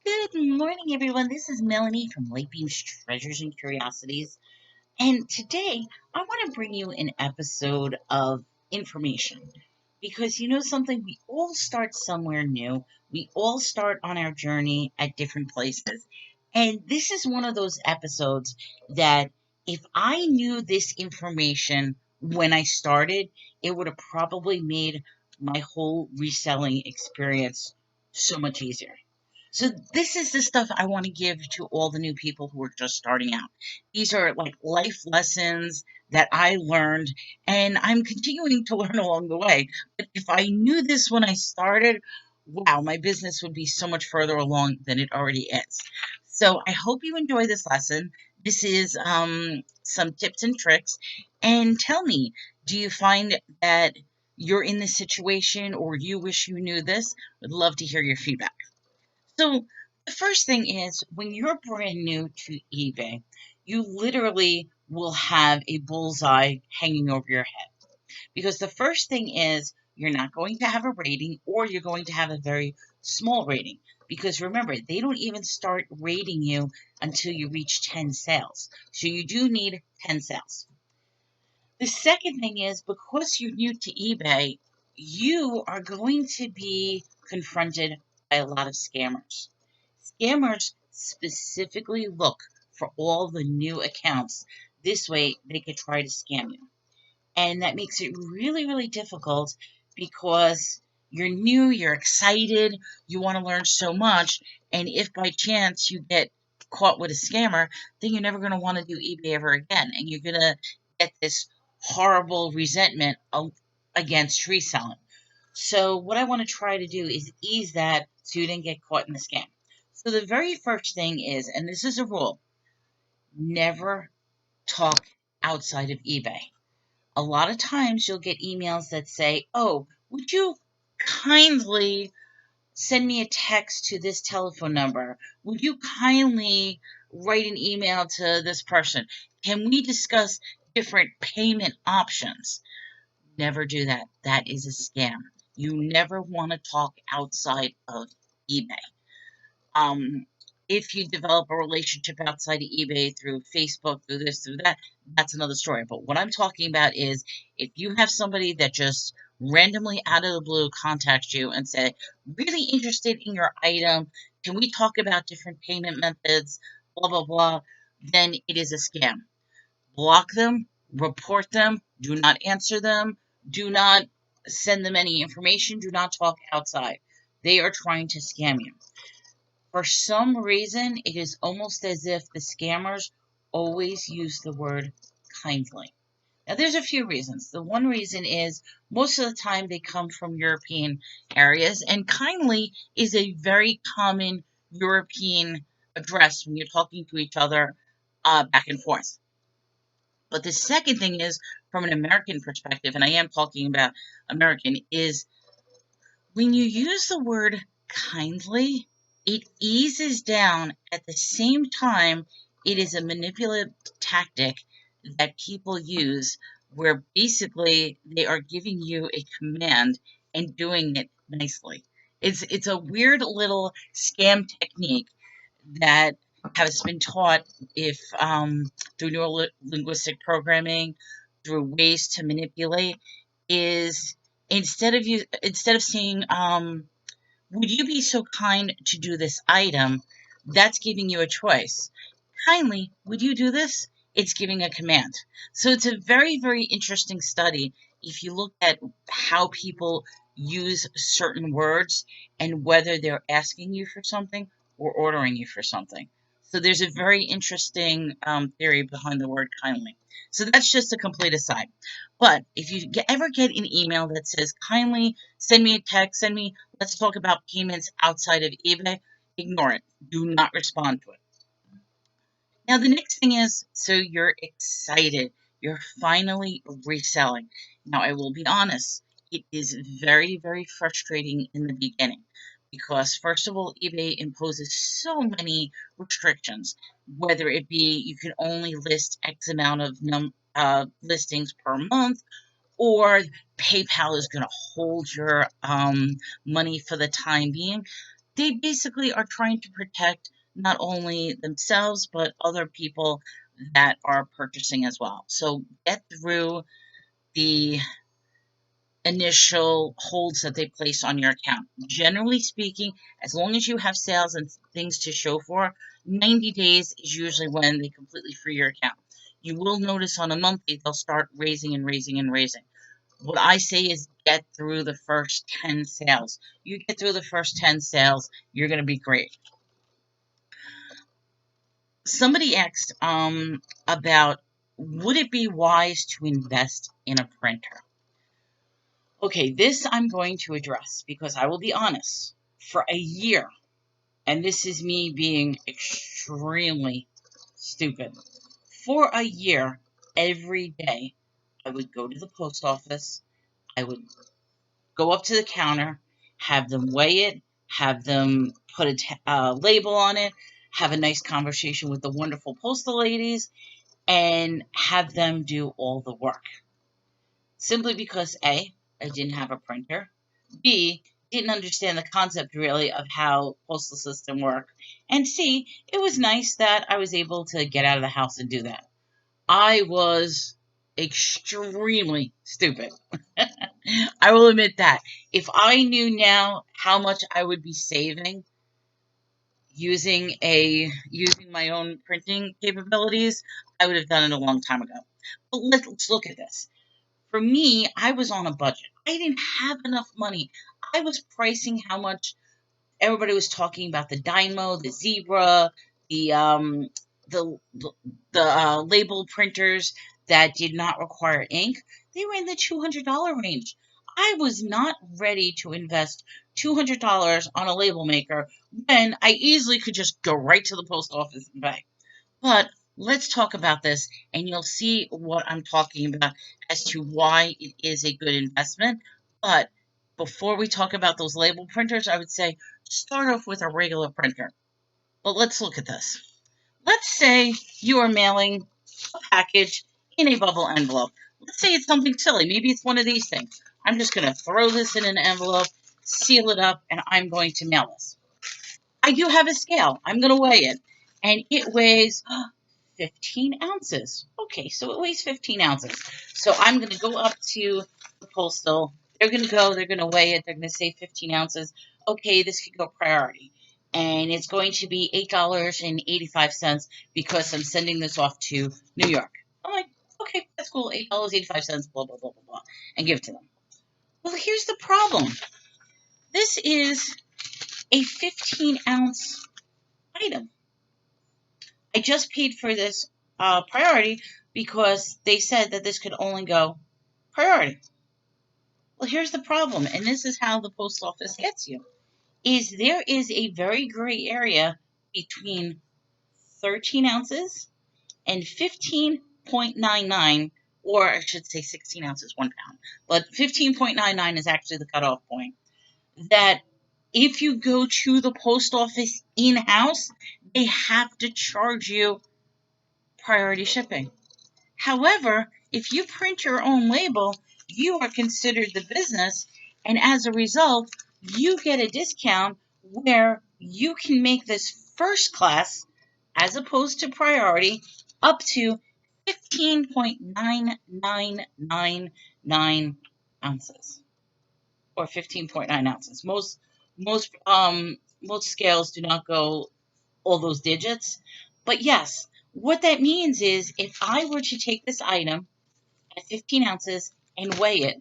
Good morning, everyone. This is Melanie from Lake Beam's Treasures and Curiosities. And today I want to bring you an episode of information because you know something, we all start somewhere new. We all start on our journey at different places. And this is one of those episodes that if I knew this information when I started, it would have probably made my whole reselling experience so much easier. So this is the stuff I want to give to all the new people who are just starting out. These are like life lessons that I learned and I'm continuing to learn along the way. But if I knew this when I started, wow, my business would be so much further along than it already is. So I hope you enjoy this lesson. This is some tips and tricks. And tell me, do you find that you're in this situation or you wish you knew this? Would love to hear your feedback. So the first thing is when you're brand new to eBay, you literally will have a bullseye hanging over your head because the first thing is you're not going to have a rating or you're going to have a very small rating because remember, they don't even start rating you until you reach 10 sales. So you do need 10 sales. The second thing is because you're new to eBay, you are going to be confronted by a lot of scammers. Scammers specifically look for all the new accounts. This way, they could try to scam you. And that makes it really, really difficult because you're new, you're excited, you want to learn so much. And if by chance you get caught with a scammer, then you're never going to want to do eBay ever again. And you're going to get this horrible resentment against reselling. So, what I want to try to do is ease that so you didn't get caught in the scam. So, the very first thing is, and this is a rule, never talk outside of eBay. A lot of times you'll get emails that say, "Oh, would you kindly send me a text to this telephone number? Would you kindly write an email to this person? Can we discuss different payment options?" Never do that. That is a scam. You never want to talk outside of eBay. Um, if you develop a relationship outside of eBay through Facebook, through this, through that, that's another story. But what I'm talking about is if you have somebody that just randomly out of the blue contacts you and say, really interested in your item, can we talk about different payment methods, blah, blah, blah, then it is a scam. Block them, report them, do not answer them, do not send them any information, do not talk outside. They are trying to scam you. For some reason, it is almost as if the scammers always use the word kindly. Now, there's a few reasons. The one reason is most of the time they come from European areas, and kindly is a very common European address when you're talking to each other back and forth. But the second thing is, from an American perspective, and I am talking about American, is when you use the word kindly, it eases down. At the same time, it is a manipulative tactic that people use where basically they are giving you a command and doing it nicely. It's a weird little scam technique that has been taught if through neuro linguistic programming, through ways to manipulate, is instead of saying would you be so kind to do this item, that's giving you a choice. Kindly, would you do this? It's giving a command. So it's a very, very interesting study if you look at how people use certain words and whether they're asking you for something or ordering you for something. So there's a very interesting theory behind the word kindly. So that's just a complete aside. But if you ever get an email that says, kindly send me a text, let's talk about payments outside of eBay, ignore it. Do not respond to it. Now, the next thing is so you're excited. You're finally reselling. Now, I will be honest, it is very, very frustrating in the beginning because, first of all, eBay imposes so many restrictions, whether it be you can only list X amount of listings per month, or PayPal is going to hold your money for the time being. they basically are trying to protect not only themselves but other people that are purchasing as well. So get through the initial holds that they place on your account. Generally speaking, as long as you have sales and things to show for, 90 days is usually when they completely free your account. You will notice on a monthly, they'll start raising and raising and raising. What I say is get through the first 10 sales. You get through the first 10 sales, you're going to be great. Somebody asked about would it be wise to invest in a printer? Okay, this I'm going to address because I will be honest. For a year, and this is me being extremely stupid, for a year, every day, I would go to the post office, I would go up to the counter, have them weigh it, have them put a label on it, have a nice conversation with the wonderful postal ladies, and have them do all the work. Simply because A, I didn't have a printer, B, didn't understand the concept really of how postal system work, and C, it was nice that I was able to get out of the house and do that. I was extremely stupid. I will admit that. If I knew now how much I would be saving using my own printing capabilities, I would have done it a long time ago. But let's look at this. For me, I was on a budget. I didn't have enough money. I was pricing how much everybody was talking about the Dymo, the Zebra, the the label printers that did not require ink. They were in the $200 range. I was not ready to invest $200 on a label maker when I easily could just go right to the post office and buy. But let's talk about this, and you'll see what I'm talking about as to why it is a good investment. But before we talk about those label printers, I would say start off with a regular printer. But let's look at this. Let's say you are mailing a package in a bubble envelope. Let's say it's something silly. Maybe it's one of these things. I'm just going to throw this in an envelope, seal it up, and I'm going to mail this. I do have a scale. I'm going to weigh it. And it weighs 15 ounces. Okay, so it weighs 15 ounces. So I'm going to go up to the postal. They're going to go, they're going to weigh it. They're going to say 15 ounces. Okay, this could go priority. And it's going to be $8.85 because I'm sending this off to New York. I'm like, okay, that's cool. $8.85, blah, blah, blah, blah, blah. And give it to them. Well, here's the problem. This is a 15-ounce item. I just paid for this priority because they said that this could only go priority. Well, here's the problem, and this is how the post office gets you, is there is a very gray area between 13 ounces and 15.99, or I should say 16 ounces, 1 pound, but 15.99 is actually the cutoff point, that if you go to the post office in-house, they have to charge you priority shipping. However, if you print your own label, you are considered the business, and as a result, you get a discount where you can make this first class, as opposed to priority, up to 15.9999 ounces, or 15.9 ounces. Most scales do not go all those digits. But yes, what that means is if I were to take this item at 15 ounces and weigh it,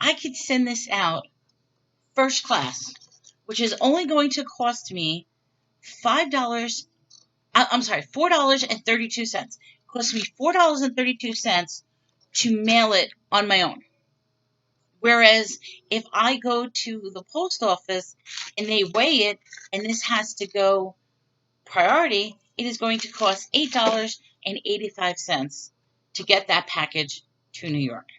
I could send this out first class, which is only going to cost me $5. I'm sorry, $4.32. It costs me $4.32 to mail it on my own. Whereas if I go to the post office and they weigh it and this has to go priority, it is going to cost $8.85 to get that package to New York.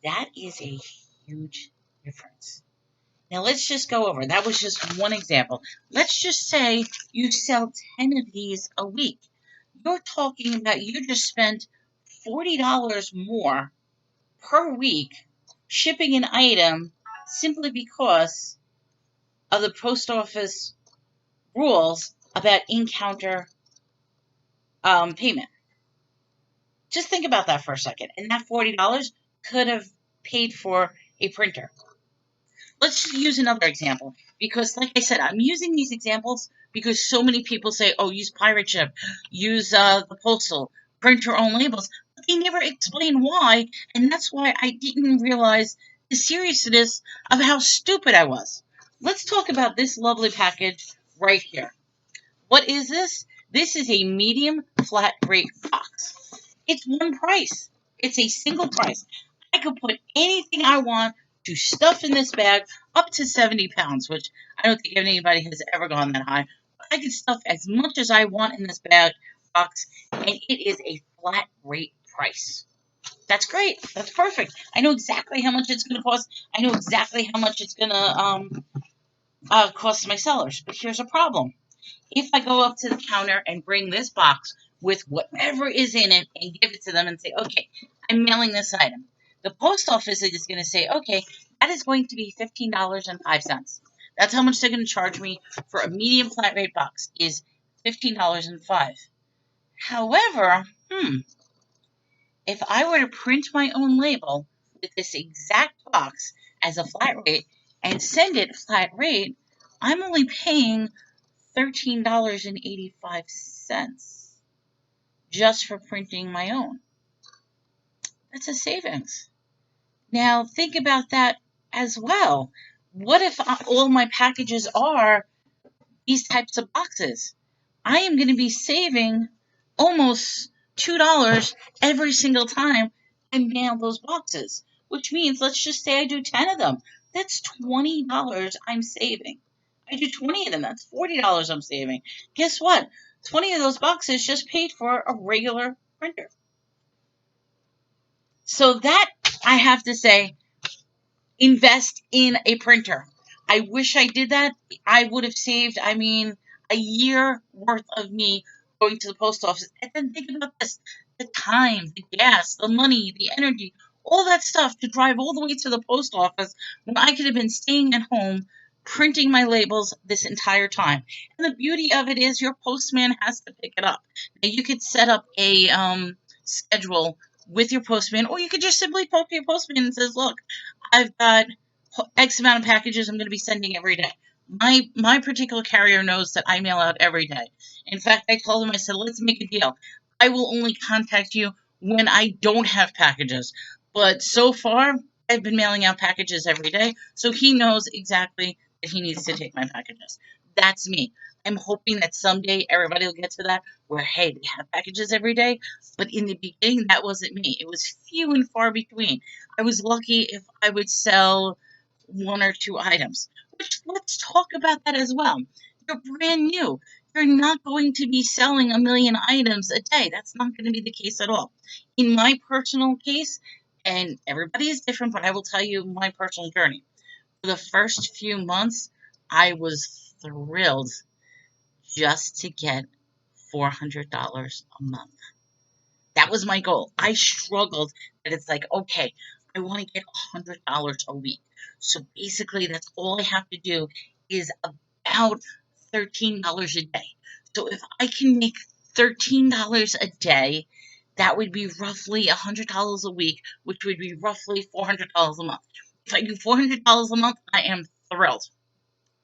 That is a huge difference. Now let's just go over. That was just one example. Let's just say you sell 10 of these a week. You're talking about you just spent $40 more per week shipping an item simply because of the post office rules about in-counter payment. Just think about that for a second. And that $40 could have paid for a printer. Let's use another example because, like I said, I'm using these examples because so many people say, oh, use pirate ship, use the postal, print your own labels. But they never explain why. And that's why I didn't realize the seriousness of how stupid I was. Let's talk about this lovely package right here. What is this? This is a medium flat rate box. It's one price. It's a single price. I could put anything I want to stuff in this bag up to 70 pounds, which I don't think anybody has ever gone that high. I can stuff as much as I want in this bag box, and it is a flat rate price. That's great. That's perfect. I know exactly how much it's going to cost. I know exactly how much it's going to cost my sellers. But here's a problem. If I go up to the counter and bring this box with whatever is in it and give it to them and say, okay, I'm mailing this item, the post office is going to say, okay, that is going to be $15.05. That's how much they're going to charge me for a medium flat rate box is $15.05. However, if I were to print my own label with this exact box as a flat rate and send it flat rate, I'm only paying $13.85 just for printing my own. That's a savings. Now, think about that as well. What if all my packages are these types of boxes? I am going to be saving almost $2 every single time I mail those boxes, which means let's just say I do 10 of them. That's $20 I'm saving. I do 20 of them. That's $40 I'm saving. Guess what? 20 of those boxes just paid for a regular printer. So that, I have to say, invest in a printer. I wish I did that. I would have saved, a year worth of me going to the post office. And then think about this, the time, the gas, the money, the energy, all that stuff to drive all the way to the post office when I could have been staying at home printing my labels this entire time. And the beauty of it is your postman has to pick it up. Now you could set up a schedule with your postman, or you could just simply poke your postman and says, look, I've got X amount of packages I'm going to be sending every day. My particular carrier knows that I mail out every day. In fact, I told him, I said, let's make a deal. I will only contact you when I don't have packages. But so far, I've been mailing out packages every day, so he knows exactly that he needs to take my packages. That's me. I'm hoping that someday everybody will get to that where, hey, they have packages every day. But in the beginning, that wasn't me. It was few and far between. I was lucky if I would sell one or two items. Which, let's talk about that as well. You're brand new. You're not going to be selling a million items a day. That's not going to be the case at all. In my personal case, and everybody is different, but I will tell you my personal journey. For the first few months, I was thrilled just to get $400 a month. That was my goal. I struggled that it's like, okay, I want to get $100 a week. So basically, that's all I have to do is about $13 a day. So if I can make $13 a day, that would be roughly $100 a week, which would be roughly $400 a month. If I do $400 a month, I am thrilled.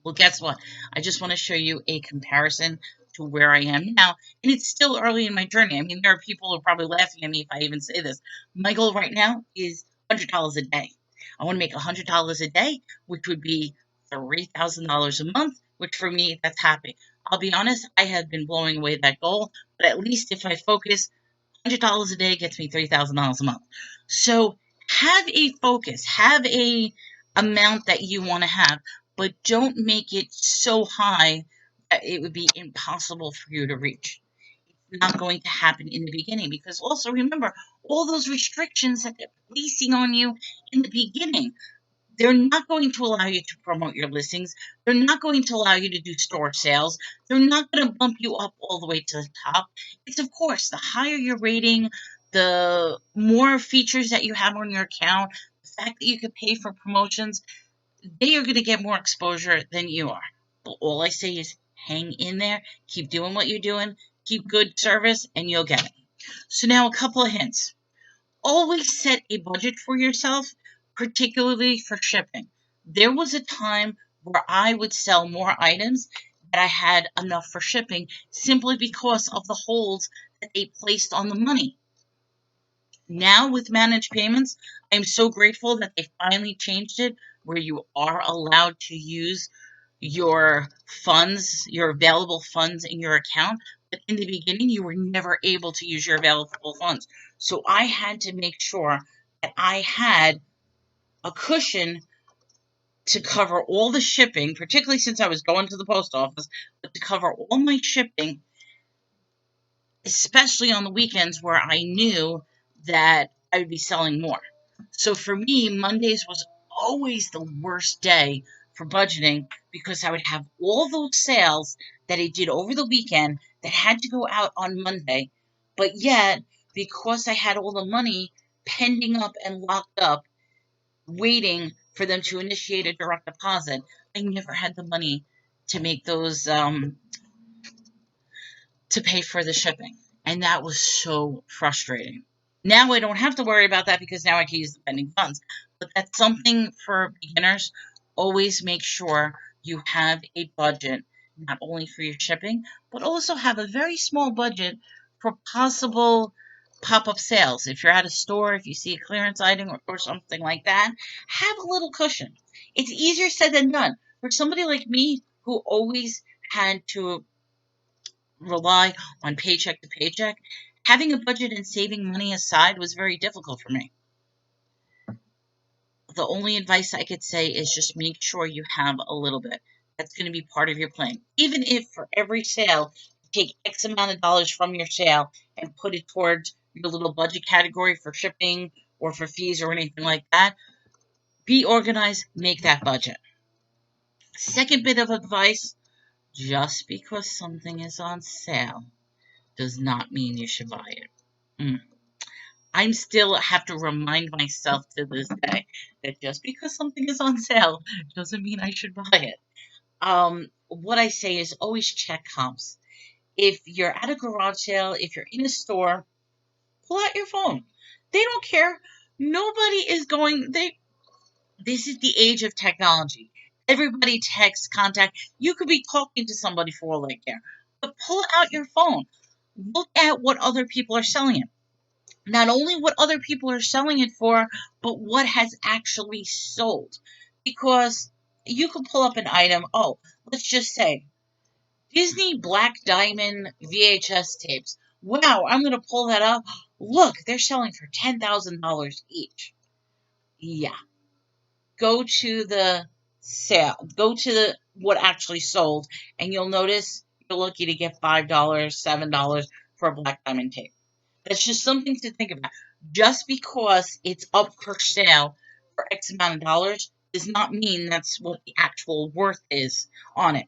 Well, guess what? I just want to show you a comparison to where I am now. And it's still early in my journey. I mean, there are people who are probably laughing at me if I even say this. My goal right now is $100 a day. I want to make $100 a day, which would be $3,000 a month, which for me, that's happy. I'll be honest, I have been blowing away that goal, but at least if I focus, $100 a day gets me $3,000 a month. So have a focus, have a amount that you want to have, but don't make it so high that it would be impossible for you to reach. It's not going to happen in the beginning because also remember all those restrictions that they're placing on you in the beginning. They're not going to allow you to promote your listings. They're not going to allow you to do store sales. They're not going to bump you up all the way to the top. It's, of course, the higher your rating, the more features that you have on your account, the fact that you could pay for promotions, they are going to get more exposure than you are. But all I say is hang in there, keep doing what you're doing, keep good service, and you'll get it. So now a couple of hints. Always set a budget for yourself, particularly for shipping. There was a time where I would sell more items that I had enough for shipping simply because of the holds that they placed on the money. Now, with managed payments, I'm so grateful that they finally changed it where you are allowed to use your funds, your available funds in your account. But in the beginning, you were never able to use your available funds. So I had to make sure that I had a cushion to cover all the shipping, particularly since I was going to the post office, but to cover all my shipping, especially on the weekends where I knew that I would be selling more. So for me, Mondays was always the worst day for budgeting because I would have all those sales that I did over the weekend that had to go out on Monday. But yet, because I had all the money pending up and locked up, waiting for them to initiate a direct deposit, I never had the money to make those to pay for the shipping. And that was so frustrating. Now I don't have to worry about that because now I can use the pending funds. But that's something for beginners. Always make sure you have a budget, not only for your shipping, but also have a very small budget for possible pop up sales. If you're at a store, if you see a clearance item or something like that, have a little cushion. It's easier said than done. For somebody like me who always had to rely on paycheck to paycheck, having a budget and saving money aside was very difficult for me. The only advice I could say is just make sure you have a little bit. That's going to be part of your plan. Even if for every sale, you take X amount of dollars from your sale and put it towards your little budget category for shipping or for fees or anything like that, be organized, make that budget. Second bit of advice, just because something is on sale does not mean you should buy it. Mm. I'm still have to remind myself to this day that just because something is on sale doesn't mean I should buy it. What I say is always check comps. If you're at a garage sale, if you're in a store, pull out your phone. They don't care. Nobody is going. This is the age of technology. Everybody texts, contact. You could be talking to somebody for all they care, but pull out your phone. Look at what other people are selling it. Not only what other people are selling it for, but what has actually sold. Because you can pull up an item, oh, let's just say Disney Black Diamond VHS tapes. Wow, I'm going to pull that up. Look, they're selling for $10,000 each. Yeah. Go to the sale, go to the what actually sold, and you'll notice you're lucky to get $5, $7 for a Black Diamond tape. That's just something to think about. Just because it's up for sale for X amount of dollars does not mean that's what the actual worth is on it.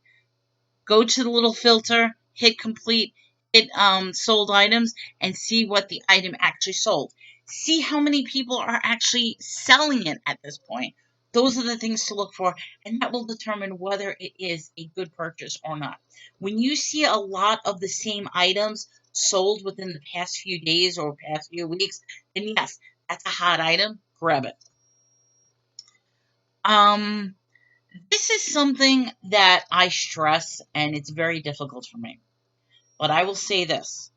Go to the little filter, hit complete, hit sold items, and see what the item actually sold. See how many people are actually selling it at this point. Those are the things to look for, and that will determine whether it is a good purchase or not. When you see a lot of the same items sold within the past few days or past few weeks, then yes, that's a hot item. Grab it. Um, this is something that I stress, and it's very difficult for me. But I will say this,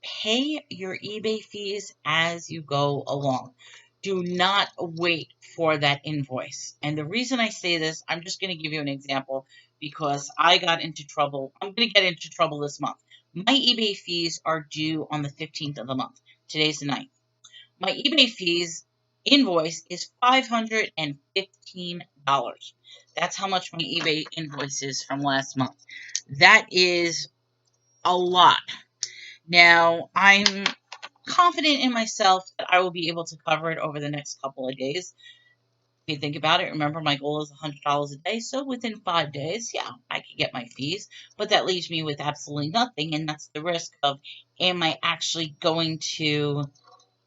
pay your eBay fees as you go along. Do not wait for that invoice. And the reason I say this, I'm just going to give you an example because I got into trouble. I'm going to get into trouble this month. My eBay fees are due on the 15th of the month. Today's the 9th. My eBay fees invoice is $515. That's how much my eBay invoice is from last month. That is a lot. Now, I'm confident in myself that I will be able to cover it over the next couple of days. If you think about it, remember my goal is $100 a day, so within 5 days, yeah, I could get my fees, but that leaves me with absolutely nothing, and that's the risk of, am I actually going to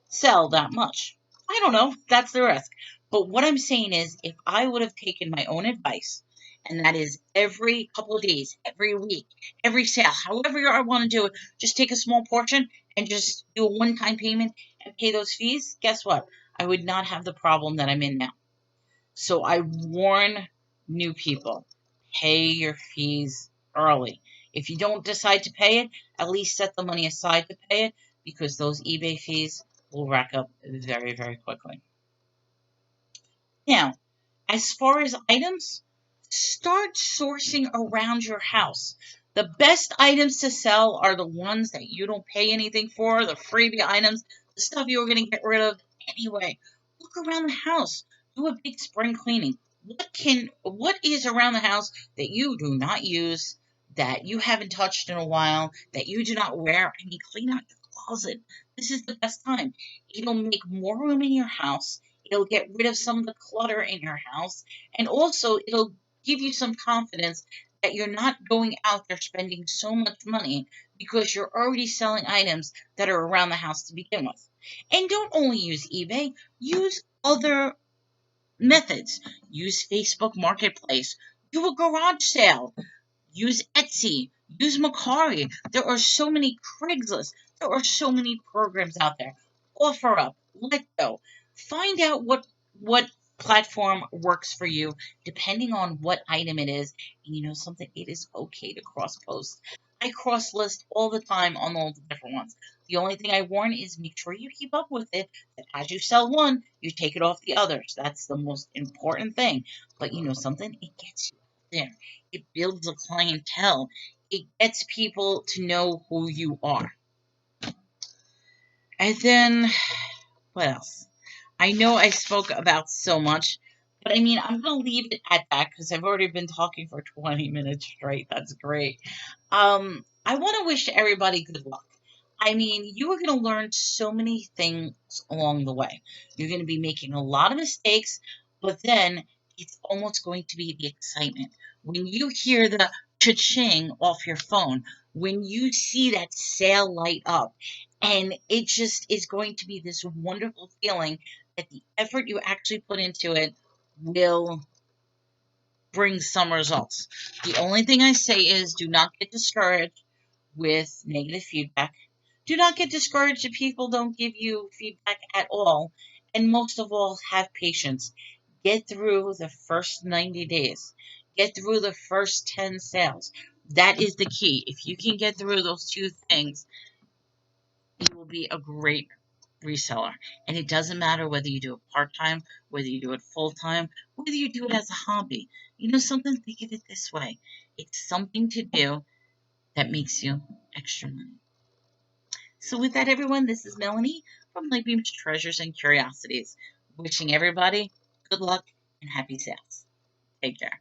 sell that much? I don't know. That's the risk. But what I'm saying is, if I would have taken my own advice, and that is every couple of days, every week, every sale, however I want to do it, just take a small portion and just do a one-time payment and pay those fees, guess what? I would not have the problem that I'm in now. So I warn new people, pay your fees early. If you don't decide to pay it, at least set the money aside to pay it, because those eBay fees will rack up very, very quickly. Now, as far as items, start sourcing around your house. The best items to sell are the ones that you don't pay anything for, the freebie items, the stuff you were going to get rid of anyway. Look around the house. Do a big spring cleaning. What is around the house that you do not use, that you haven't touched in a while, that you do not wear? I mean, clean out your closet. This is the best time. It'll make more room in your house. It'll get rid of some of the clutter in your house, and also it'll give you some confidence that you're not going out there spending so much money, because you're already selling items that are around the house to begin with. And don't only use eBay, use other methods. Use Facebook Marketplace, do a garage sale, use Etsy, use Mercari. There are so many Craigslist. There are so many programs out there. Offer up, let go. Find out what platform works for you, depending on what item it is. And you know something, it is okay to cross post. I cross list all the time on all the different ones. The only thing I warn is make sure you keep up with it. That as you sell one, you take it off the others. That's the most important thing. But you know something, it gets you out there. It builds a clientele. It gets people to know who you are. And then, what else? I know I spoke about so much, but I mean, I'm going to leave it at that because I've already been talking for 20 minutes straight. That's great. I want to wish everybody good luck. I mean, you are going to learn so many things along the way. You're going to be making a lot of mistakes, but then it's almost going to be the excitement. When you hear the cha-ching off your phone, when you see that sale light up, and it just is going to be this wonderful feeling that the effort you actually put into it will bring some results. The only thing I say is do not get discouraged with negative feedback. Do not get discouraged if people don't give you feedback at all. And most of all, have patience. Get through the first 90 days. Get through the first 10 sales. That is the key. If you can get through those two things, you will be a great reseller. And it doesn't matter whether you do it part time, whether you do it full time, whether you do it as a hobby. You know something? Think of it this way, it's something to do that makes you extra money. So, with that, everyone, this is Melanie from Lightbeam's Treasures and Curiosities. Wishing everybody good luck and happy sales. Take care.